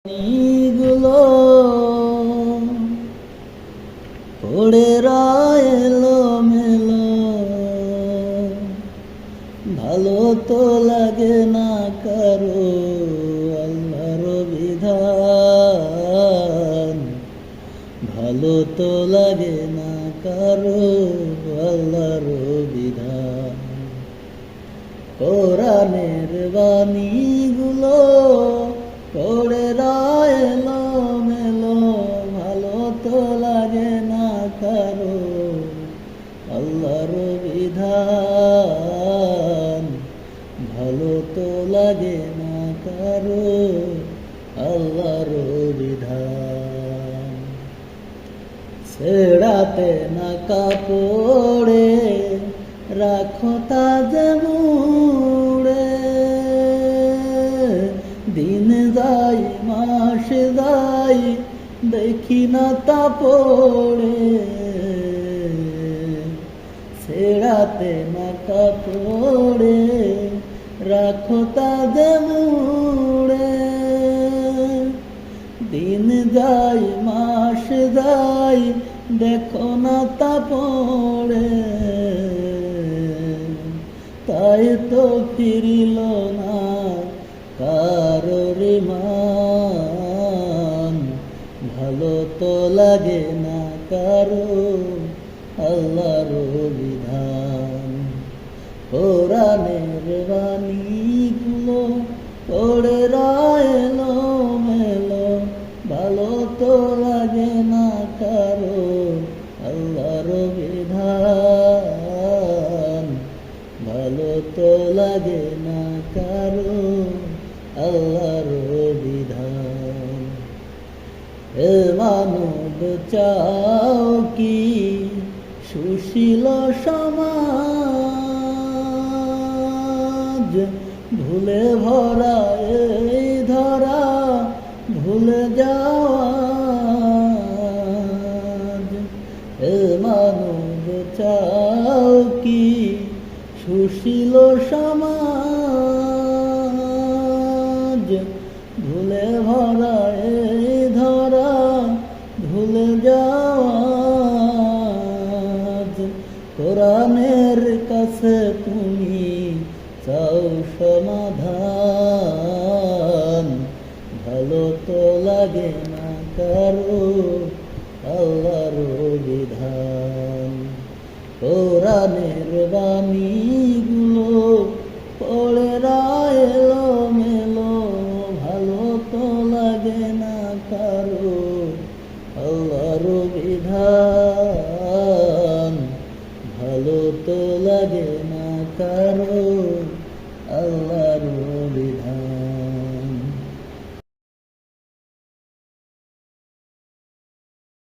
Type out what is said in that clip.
গুলো পড়ে রয়েলো মেলো, ভালো তো লাগে না কারো আল্লাহর বিধান, ভালো তো লাগে না কারো আল্লাহর বিধান। কোরআনের বাণীগুলো পড়ে রয়েলো মেলো, ভালো তো লাগে না কারো আল্লাহর বিধান, ভালো তো লাগে না কারো আল্লাহর বিধান। ছেড়াতে না কাপড়ে রাখো তাজে মুড়ে, দিন যায় মাস যায় দেখি না তা পড়ে। ছেড়াতে না কাপড়ে রাখো তাজে মুড়ে, দিন যায় মাস যায় দেখো না তা পড়ে। তাই তো ফিরিল না কারোর মান, ভালো তো লাগে না কারো আল্লাহর বিধান। কোরআনের বাণীগুলো পড়ে রয়েলো মেলো, ভালো তো লাগে না কারো আল্লাহর বিধান, ভালো তো লাগে না কারো আল্লাহর বিধান। এ মানব চাও কি সুশীল সমাজ, ভুলে ভরা এই ধরা ভুলে যাওয়া। এ মানব চাও কি সুশীল সমাজ, ভুলে ভরা এই ধরা ভুলে যাওয়া। কোরআনের কাছে তুমি চাও সমাধান, ভালো তো লাগে না কারো আল্লাহর বিধান। কোরআনের বাণীগুলো পড়ে রয়েলো মেলো, ভালো তো লাগে না কারো আল্লাহর বিধান, ভালো তো লাগে না কারো